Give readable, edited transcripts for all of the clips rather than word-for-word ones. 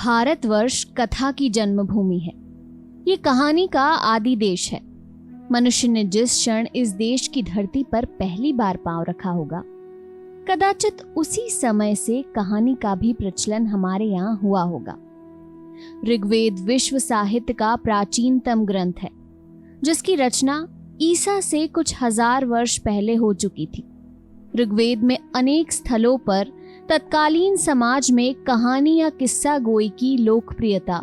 भारतवर्ष कथा की जन्मभूमि है। ये कहानी का आदि देश है। मनुष्य ने जिस क्षण इस देश की धरती पर पहली बार पांव रखा होगा, कदाचित उसी समय से कहानी का भी प्रचलन हमारे यहाँ हुआ होगा। ऋग्वेद विश्व साहित्य का प्राचीनतम ग्रंथ है, जिसकी रचना ईसा से कुछ हजार वर्ष पहले हो चुकी थी। ऋग्वेद में अनेक स्थलों पर तत्कालीन समाज में कहानी या किस्सा गोई की लोकप्रियता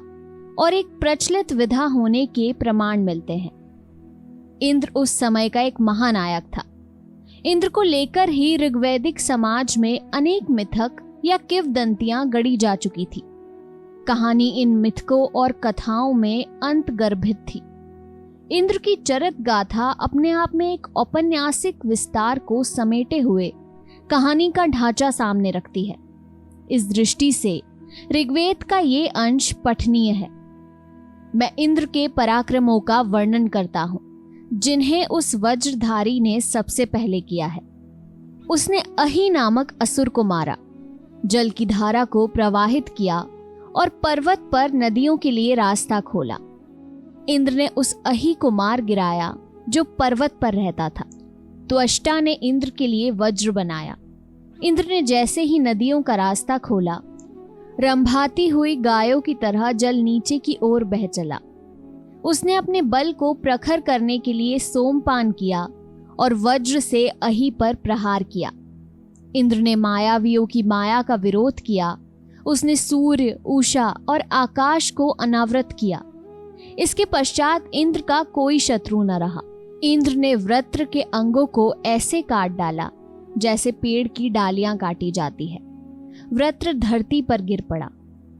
और एक प्रचलित विधा होने के प्रमाण मिलते हैं। इंद्र उस समय का एक महानायक था। इंद्र को लेकर ही ऋग्वैदिक समाज में अनेक मिथक या किंवदंतियां गढ़ी जा चुकी थी। कहानी इन मिथकों और कथाओं में अंतर्गर्भित थी। इंद्र की चरित गाथा अपने आप में एक औपन्यासिक विस्तार को समेटे हुए कहानी का ढांचा सामने रखती है। इस दृष्टि से ऋग्वेद का ये अंश पठनीय है। मैं इंद्र के पराक्रमों का वर्णन करता हूं, जिन्हें उस वज्रधारी ने सबसे पहले किया है। उसने अहि नामक असुर को मारा, जल की धारा को प्रवाहित किया और पर्वत पर नदियों के लिए रास्ता खोला। इंद्र ने उस अहि को मार गिराया जो पर्वत पर रहता था। त्वष्टा ने इंद्र के लिए वज्र बनाया। इंद्र ने जैसे ही नदियों का रास्ता खोला, रंभाती हुई गायों की तरह जल नीचे की ओर बह चला। उसने अपने बल को प्रखर करने के लिए सोमपान किया और वज्र से अहि पर प्रहार किया। इंद्र ने मायावियों की माया का विरोध किया। उसने सूर्य, उषा और आकाश को अनावृत किया। इसके पश्चात इंद्र का कोई शत्रु न रहा। इंद्र ने वृत्र के अंगों को ऐसे काट डाला जैसे पेड़ की डालियां काटी जाती है। वृत्र धरती पर गिर पड़ा।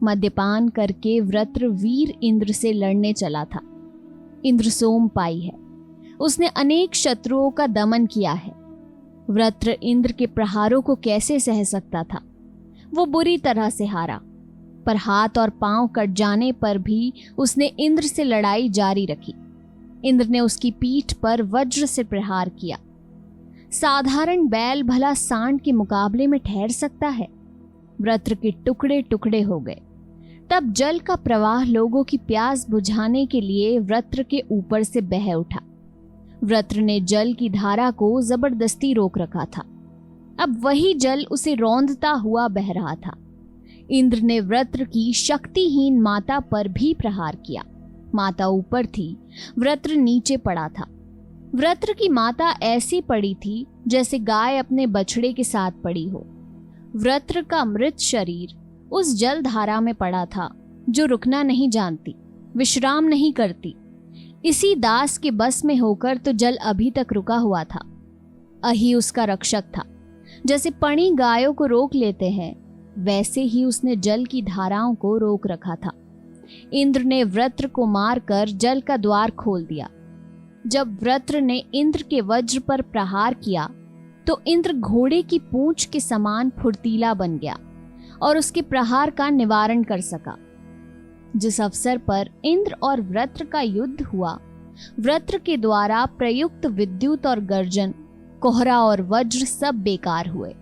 मद्यपान करके वृत्र वीर इंद्र से लड़ने चला था। इंद्र सोमपाई है। उसने अनेक शत्रुओं का दमन किया है। वृत्र इंद्र के प्रहारों को कैसे सह सकता था? वो बुरी तरह से हारा, पर हाथ और पांव कट जाने पर भी उसने इंद्र से लड़ाई जारी रखी। इंद्र ने उसकी पीठ पर वज्र से प्रहार किया। साधारण बैल भला सांड के मुकाबले में ठहर सकता है? वृत्र के टुकड़े टुकड़े हो गए। तब जल का प्रवाह लोगों की प्यास बुझाने के लिए वृत्र के ऊपर से बह उठा। वृत्र ने जल की धारा को जबरदस्ती रोक रखा था। अब वही जल उसे रौंदता हुआ बह रहा था। इंद्र ने वृत्र की शक्तिहीन माता पर भी प्रहार किया। माता ऊपर थी, वृत्र नीचे पड़ा था। वृत्र की माता ऐसी पड़ी थी जैसे गाय अपने बछड़े के साथ पड़ी हो। वृत्र का मृत शरीर उस जल धारा में पड़ा था जो रुकना नहीं जानती, विश्राम नहीं करती। इसी दास के बस में होकर तो जल अभी तक रुका हुआ था। अहि उसका रक्षक था। जैसे पणी गायों को रोक लेते हैं, वैसे ही उसने जल की धाराओं को रोक रखा था। इंद्र ने वृत्र को मारकर जल का द्वार खोल दिया। जब वृत्र ने इंद्र के वज्र पर प्रहार किया तो इंद्र घोड़े की पूंछ के समान फुर्तीला बन गया और उसके प्रहार का निवारण कर सका। जिस अवसर पर इंद्र और वृत्र का युद्ध हुआ, वृत्र के द्वारा प्रयुक्त विद्युत और गर्जन, कोहरा और वज्र सब बेकार हुए।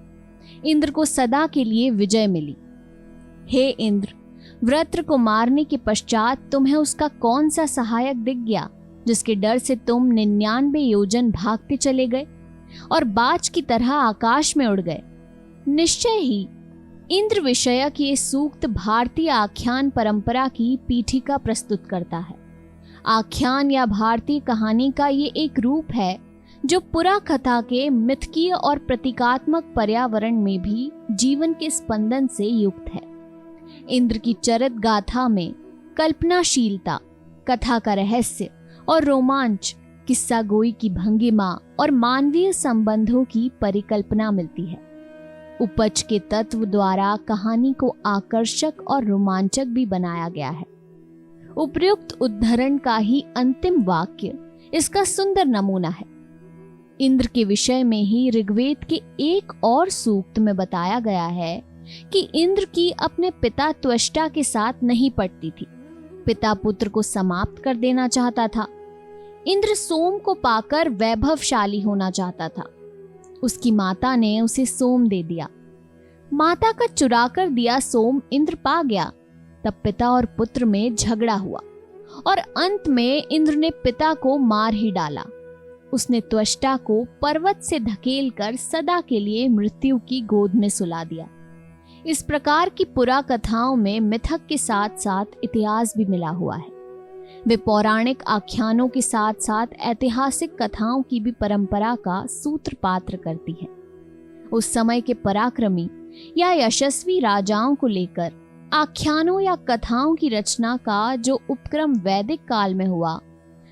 इंद्र को सदा के लिए विजय मिली। हे इंद्र, वृत्र को मारने के पश्चात तुम्हें उसका कौन सा सहायक दिख गया, जिसके डर से तुम 99 योजन भागते चले गए और बाज की तरह आकाश में उड़ गए? निश्चय ही इंद्र विषयक ये सूक्त भारतीय आख्यान परंपरा की पीठिका प्रस्तुत करता है। आख्यान या भारतीय कहानी का ये एक रूप है जो पुरा कथा के मिथकीय और प्रतीकात्मक पर्यावरण में भी जीवन के स्पंदन से युक्त है। इंद्र की चरित गाथा में कल्पनाशीलता, कथा का रहस्य और रोमांच, किस्सा गोई की भंगिमा और मानवीय संबंधों की परिकल्पना मिलती है। उपज के तत्व द्वारा कहानी को आकर्षक और रोमांचक भी बनाया गया है। उपर्युक्त उद्धरण का ही अंतिम वाक्य इसका सुंदर नमूना है। इंद्र के विषय में ही ऋग्वेद के एक और सूक्त में बताया गया है कि इंद्र की अपने पिता त्वष्टा के साथ नहीं पटती थी। पिता पुत्र को समाप्त कर देना चाहता था। इंद्र सोम को पाकर वैभवशाली होना चाहता था। उसकी माता ने उसे सोम दे दिया। माता का चुराकर दिया सोम इंद्र पा गया, तब पिता और पुत्र में झगड़ा हुआ और अंत में इंद्र ने पिता को मार ही डाला। उसने त्वष्टा को पर्वत से धकेलकर सदा के लिए मृत्यु की गोद में सुला दिया। इस प्रकार की पुरा कथाओं में मिथक के साथ साथ इतिहास भी मिला हुआ है। वे पौराणिक आख्यानों के साथ साथ ऐतिहासिक कथाओं की भी परंपरा का सूत्रपात्र करती है। उस समय के पराक्रमी या यशस्वी राजाओं को लेकर आख्यानों या कथाओं की रचना का जो उपक्रम वैदिक काल में हुआ,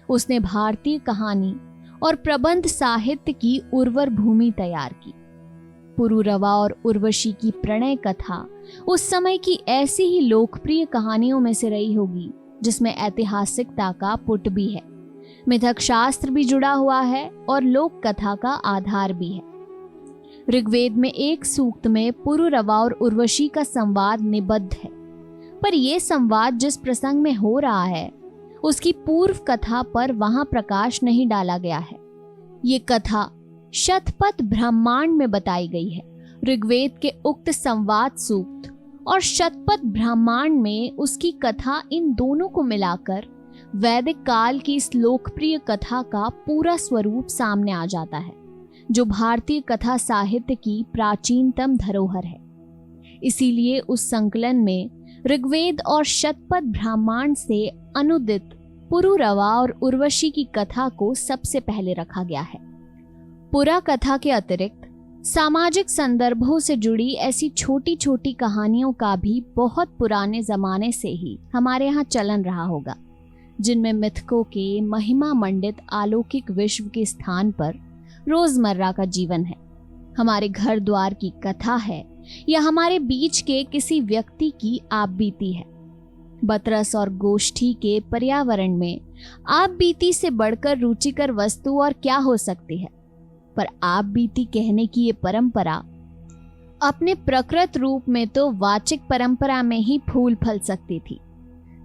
उसने भारतीय कहानी और प्रबंध साहित्य की उर्वर भूमि तैयार की। पुरुरवा और उर्वशी की प्रणय कथा उस समय की ऐसी ही लोकप्रिय कहानियों में से रही होगी जिसमें ऐतिहासिकता का पुट भी है, मिथक शास्त्र भी जुड़ा हुआ है और लोक कथा का आधार भी है। ऋग्वेद में एक सूक्त में पुरुरवा और उर्वशी का संवाद निबद्ध है, पर यह संवाद जिस प्रसंग में हो रहा है उसकी पूर्व कथा पर वहां प्रकाश नहीं डाला गया है। ये कथा शतपथ ब्रह्मांड में बताई गई है। ऋग्वेद के उक्त संवाद सूक्त और शतपथ ब्रह्मांड में उसकी कथा, इन दोनों को मिलाकर वैदिक काल की इस लोकप्रिय कथा का पूरा स्वरूप सामने आ जाता है, जो भारतीय कथा साहित्य की प्राचीनतम धरोहर है। इसीलिए उस संकलन में ऋग्वेद और शतपथ ब्रह्मांड से अनुदित पुरुरवा और उर्वशी की कथा को सबसे पहले रखा गया है। पुरा कथा के अतिरिक्त सामाजिक संदर्भों से जुड़ी ऐसी छोटी छोटी कहानियों का भी बहुत पुराने जमाने से ही हमारे यहाँ चलन रहा होगा, जिनमें मिथकों के महिमा मंडित अलौकिक विश्व के स्थान पर रोजमर्रा का जीवन है, हमारे घर द्वार की कथा है या हमारे बीच के किसी व्यक्ति की आप बीती है। बतरस और गोष्ठी के पर्यावरण में आप बीती से बढ़कर रुचिकर वस्तु और क्या हो सकती है, पर आप बीती कहने की ये परंपरा अपने प्रकृत रूप में तो वाचिक परंपरा में ही फूल फल सकती थी।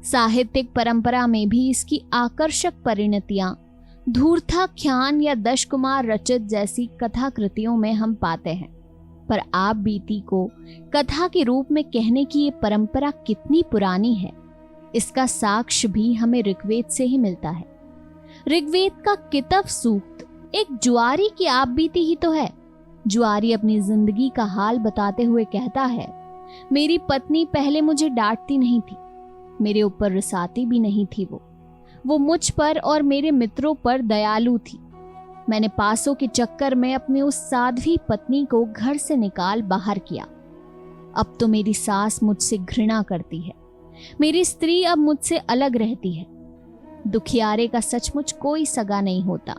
साहित्यिक परंपरा में भी इसकी आकर्षक परिणतियां धूर्ताख्यान या दश कुमार रचित जैसी कथाकृतियों में हम पाते हैं, पर आप बीती को कथा के रूप में कहने की ये परंपरा कितनी पुरानी है, इसका साक्ष्य भी हमें ऋग्वेद से ही मिलता है। ऋग्वेद का कितव सूक्त एक जुआरी की आप बीती ही तो है। जुआरी अपनी जिंदगी का हाल बताते हुए कहता है, मेरी पत्नी पहले मुझे डांटती नहीं थी, मेरे ऊपर रिसाती भी नहीं थी, वो मुझ पर और मेरे मित्रों पर दयालु थी। मैंने पासों के चक्कर में अपनी उस साध्वी पत्नी को घर से निकाल बाहर किया। अब तो मेरी सास मुझसे घृणा करती है, मेरी स्त्री अब मुझसे अलग रहती है। दुखियारे का सचमुच कोई सगा नहीं होता।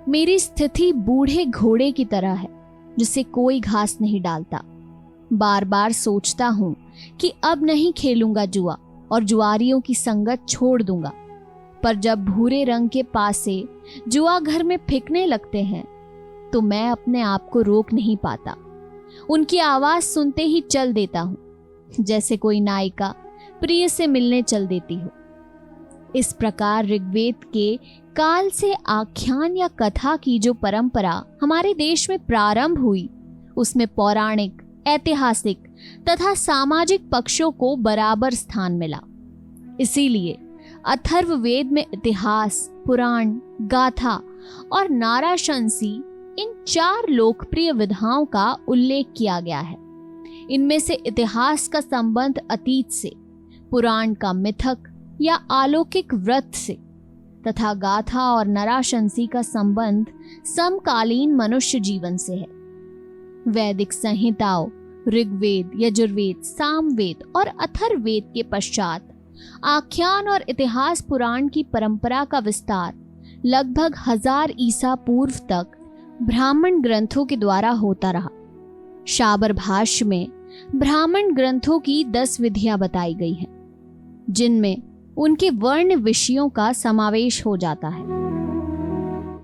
मेरी स्थिति बूढ़े घोड़े की तरह है जिसे कोई घास नहीं डालता। बार बार सोचता हूं कि अब नहीं खेलूंगा जुआ और जुआरियों की संगत छोड़ दूंगा, पर जब भूरे रंग के पासे जुआ घर में फेंकने लगते हैं तो मैं अपने आप को रोक नहीं पाता। उनकी आवाज सुनते ही चल देता हूं, जैसे कोई नायिका प्रिय से मिलने चल देती हो। इस प्रकार ऋग्वेद के काल से आख्यान या कथा की जो परंपरा हमारे देश में प्रारंभ हुई, उसमें पौराणिक, ऐतिहासिक तथा सामाजिक पक्षों को बराबर स्थान मिला। इसीलिए अथर्ववेद में इतिहास, पुराण, गाथा और नाराशंसी, इन 4 लोकप्रिय विधाओं का उल्लेख किया गया है। इनमें से इतिहास का संबंध अतीत से, पुराण का मिथक या अलौकिक व्रत से तथा गाथा और नराशंसी का संबंध समकालीन मनुष्य जीवन से है। वैदिक संहिताओं ऋग्वेद, यजुर्वेद, सामवेद और अथर्ववेद के पश्चात आख्यान और इतिहास पुराण की परंपरा का विस्तार लगभग 1000 ईसा पूर्व तक ब्राह्मण ग्रंथों के द्वारा होता रहा। शाबर भाष्य में ब्राह्मण ग्रंथों की 10 विधियां बताई गई हैं, जिनमें उनके वर्ण विषयों का समावेश हो जाता है।